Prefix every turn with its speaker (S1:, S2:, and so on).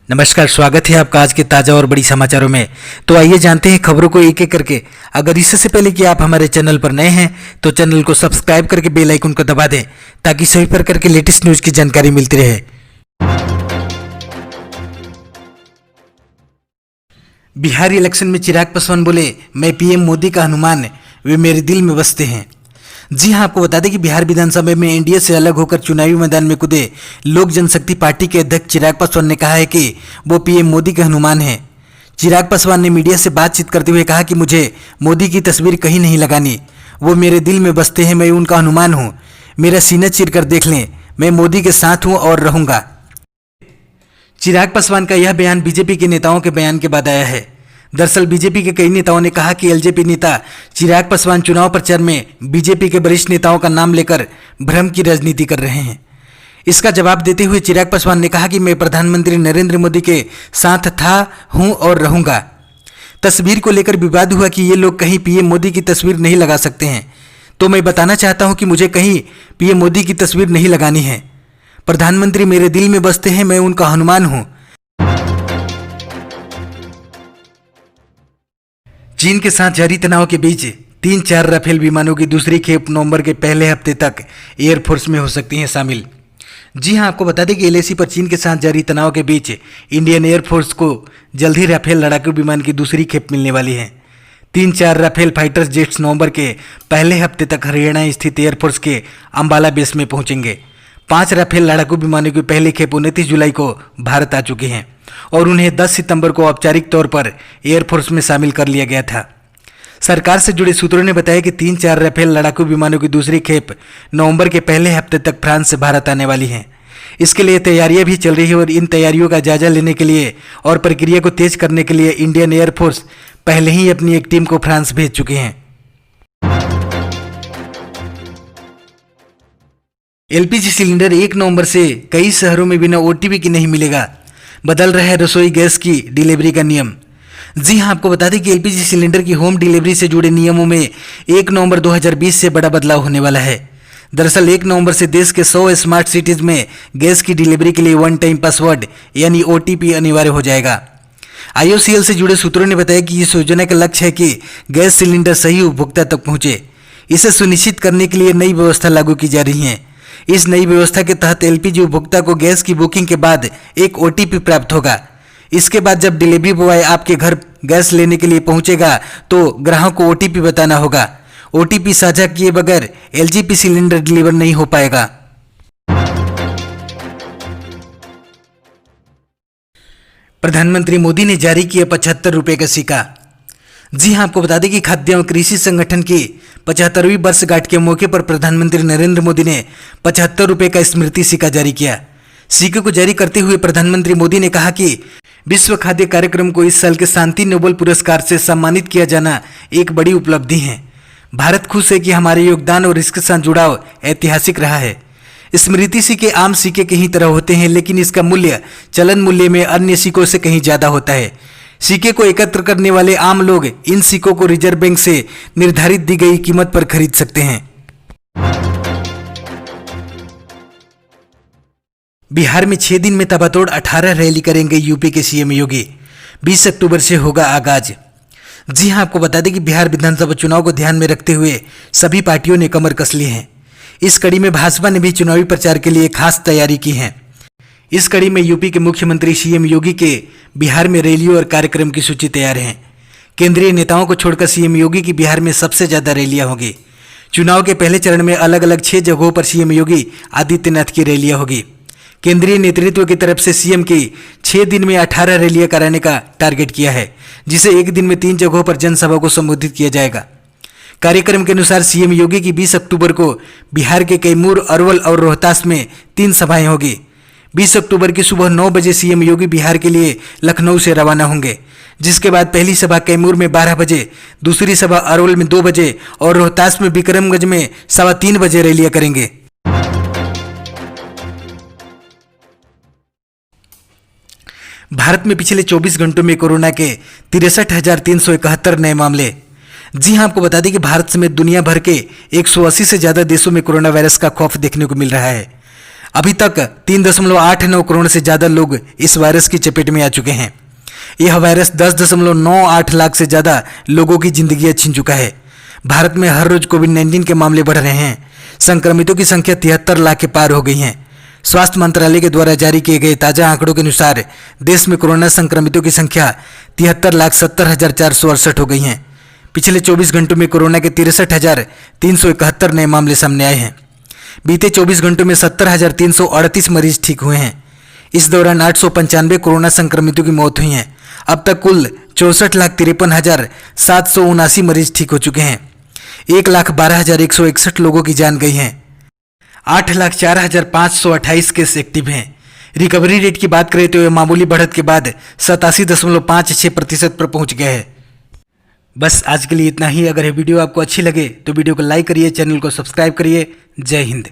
S1: नमस्कार, स्वागत है आपका आज के ताज़ा और बड़ी समाचारों में। तो आइए जानते हैं खबरों को एक एक करके। अगर इससे पहले कि आप हमारे चैनल पर नए हैं तो चैनल को सब्सक्राइब करके बेल आइकन को दबा दें ताकि सभी प्रकार के लेटेस्ट न्यूज़ की जानकारी मिलती रहे। बिहार इलेक्शन में चिराग पासवान बोले, मैं पीएम मोदी का हनुमान, वे मेरे दिल में बसते हैं। जी हां, आपको बता दें कि बिहार विधानसभा में एनडीए से अलग होकर चुनावी मैदान में कूदे लोक जनशक्ति पार्टी के अध्यक्ष चिराग पासवान ने कहा है कि वो पीएम मोदी के हनुमान हैं। चिराग पासवान ने मीडिया से बातचीत करते हुए कहा कि मुझे मोदी की तस्वीर कहीं नहीं लगानी, वो मेरे दिल में बसते हैं, मैं उनका हनुमान हूँ। मेरा सीना चीर कर देख लें, मैं मोदी के साथ हूँ और रहूँगा। चिराग पासवान का यह बयान बीजेपी के नेताओं के बयान के बाद आया है। दरअसल बीजेपी के कई नेताओं ने कहा कि एलजेपी नेता चिराग पासवान चुनाव प्रचार में बीजेपी के वरिष्ठ नेताओं का नाम लेकर भ्रम की राजनीति कर रहे हैं। इसका जवाब देते हुए चिराग पासवान ने कहा कि मैं प्रधानमंत्री नरेंद्र मोदी के साथ था, हूं और रहूंगा। तस्वीर को लेकर विवाद हुआ कि ये लोग कहीं पीएम मोदी की तस्वीर नहीं लगा सकते हैं, तो मैं बताना चाहता हूं कि मुझे कहीं पीएम मोदी की तस्वीर नहीं लगानी है। प्रधानमंत्री मेरे दिल में बसते हैं, मैं उनका हनुमान हूं। चीन के साथ जारी तनाव के बीच 3-4 राफेल विमानों की दूसरी खेप नवंबर के पहले हफ्ते तक एयरफोर्स में हो सकती हैं शामिल। जी हां, आपको बता दें कि एलएसी पर चीन के साथ जारी तनाव के बीच इंडियन एयरफोर्स को जल्द ही राफेल लड़ाकू विमान की दूसरी खेप मिलने वाली है। 3-4 राफेल फाइटर जेट्स नवंबर के पहले हफ्ते तक हरियाणा स्थित एयरफोर्स के अंबाला बेस में पहुंचेंगे। 5 राफेल लड़ाकू विमानों की पहली खेप 29 जुलाई को भारत आ चुकी हैं और उन्हें 10 सितंबर को औपचारिक तौर पर एयरफोर्स में शामिल कर लिया गया था। सरकार से जुड़े सूत्रों ने बताया कि 3-4 राफेल लड़ाकू विमानों की दूसरी खेप नवंबर के पहले हफ्ते तक फ्रांस से भारत आने वाली हैं। इसके लिए तैयारियां भी चल रही है और इन तैयारियों का जायजा लेने के लिए और प्रक्रिया को तेज करने के लिए इंडियन एयरफोर्स पहले ही अपनी एक टीम को फ्रांस भेज चुके हैं। एलपीजी सिलेंडर 1 नवंबर से कई शहरों में बिना ओटीपी के नहीं मिलेगा, बदल रहा है रसोई गैस की डिलीवरी का नियम। जी हां, आपको बता दें कि एलपीजी सिलेंडर की होम डिलीवरी से जुड़े नियमों में 1 नवंबर 2020 से बड़ा बदलाव होने वाला है। दरअसल 1 नवंबर से देश के 100 स्मार्ट सिटीज में गैस की डिलीवरी के लिए वन टाइम पासवर्ड यानी ओटीपी अनिवार्य हो जाएगा। आईओसीएल से जुड़े सूत्रों ने बताया कि इस योजना का लक्ष्य है कि गैस सिलेंडर सही उपभोक्ता तक पहुंचे। इसे सुनिश्चित करने के लिए नई व्यवस्था लागू की जा रही है। इस नई व्यवस्था के तहत एलपीजी उपभोक्ता को गैस की बुकिंग के बाद एक ओटीपी प्राप्त होगा। इसके बाद जब डिलीवरी बॉय आपके घर गैस लेने के लिए पहुंचेगा तो ग्राहक को ओटीपी बताना होगा। ओटीपी साझा किए बगैर एलजीपी सिलेंडर डिलीवर नहीं हो पाएगा। प्रधानमंत्री मोदी ने जारी किया 75 रुपये का सिक्का। जी हां, आपको बता दें कि खाद्य एवं कृषि संगठन की 75वीं वर्षगांठ के मौके पर प्रधानमंत्री नरेंद्र मोदी ने 75 रुपये का स्मृति सिक्का जारी किया। सिक्के को जारी करते हुए प्रधानमंत्री मोदी ने कहा कि विश्व खाद्य कार्यक्रम को इस साल के शांति नोबेल पुरस्कार से सम्मानित किया जाना एक बड़ी उपलब्धि है। भारत खुश है कि हमारे योगदान और इसके साथ जुड़ाव ऐतिहासिक रहा है। स्मृति सिक्के आम सिक्के की ही तरह होते हैं, लेकिन इसका मूल्य चलन मूल्य में अन्य सिक्कों से कहीं ज्यादा होता है। सिक्के को एकत्र करने वाले आम लोग इन सिक्कों को रिजर्व बैंक से निर्धारित दी गई कीमत पर खरीद सकते हैं। बिहार में 6 दिन में ताबड़तोड़ 18 रैली करेंगे यूपी के सीएम योगी। 20 अक्टूबर से होगा आगाज। जी हां, आपको बता दें कि बिहार विधानसभा चुनाव को ध्यान में रखते हुए सभी पार्टियों ने कमर कस ली है। इस कड़ी में भाजपा ने भी चुनावी प्रचार के लिए खास तैयारी की है। इस कड़ी में यूपी के मुख्यमंत्री सीएम योगी के बिहार में रैलियों और कार्यक्रम की सूची तैयार है। केंद्रीय नेताओं को छोड़कर सीएम योगी की बिहार में सबसे ज्यादा रैलियां होगी। चुनाव के पहले चरण में अलग अलग 6 जगहों पर सीएम योगी आदित्यनाथ की रैलियां होगी। केंद्रीय नेतृत्व की तरफ से सीएम की 6 दिन में 18 रैलियां कराने का टारगेट किया है, जिसे एक दिन में 3 जगहों पर जनसभा को संबोधित किया जाएगा। कार्यक्रम के अनुसार सीएम योगी की 20 अक्टूबर को बिहार के कैमूर, अरवल और रोहतास में 3 सभाएं होगी। 20 अक्टूबर की सुबह 9 बजे सीएम योगी बिहार के लिए लखनऊ से रवाना होंगे, जिसके बाद पहली सभा कैमूर में 12 बजे, दूसरी सभा अरवल में 2 बजे और रोहतास में विक्रमगंज में 3:15 बजे रैलियां करेंगे। भारत में पिछले 24 घंटों में कोरोना के 63,371 नए मामले। जी हां, आपको बता दें कि भारत समेत दुनिया भर के 180 से ज्यादा देशों में कोरोना वायरस का खौफ देखने को मिल रहा है। अभी तक 3.89 करोड़ से ज़्यादा लोग इस वायरस की चपेट में आ चुके हैं। यह वायरस 10.98 लाख से ज़्यादा लोगों की जिंदगी छीन चुका है। भारत में हर रोज कोविड-19 के मामले बढ़ रहे हैं। संक्रमितों की संख्या 73 लाख के पार हो गई है। स्वास्थ्य मंत्रालय के द्वारा जारी किए गए ताज़ा आंकड़ों के अनुसार देश में कोरोना संक्रमितों की संख्या 73,70,468 हो गई है। पिछले 24 घंटों में कोरोना के 63,371 नए मामले सामने आए हैं। बीते 24 घंटों में 70,338 मरीज ठीक हुए हैं। इस दौरान 895 कोरोना संक्रमितों की मौत हुई है। अब तक कुल 64,53,779 मरीज ठीक हो चुके हैं। 1,12,161 लोगों की जान गई है। 8,04,528 केस एक्टिव हैं। रिकवरी रेट की बात करें तो यह मामूली बढ़त के बाद 87.56% पर पहुंच गया है। बस आज के लिए इतना ही। अगर यह वीडियो आपको अच्छी लगे तो वीडियो को लाइक करिए, चैनल को सब्सक्राइब करिए। जय हिंद।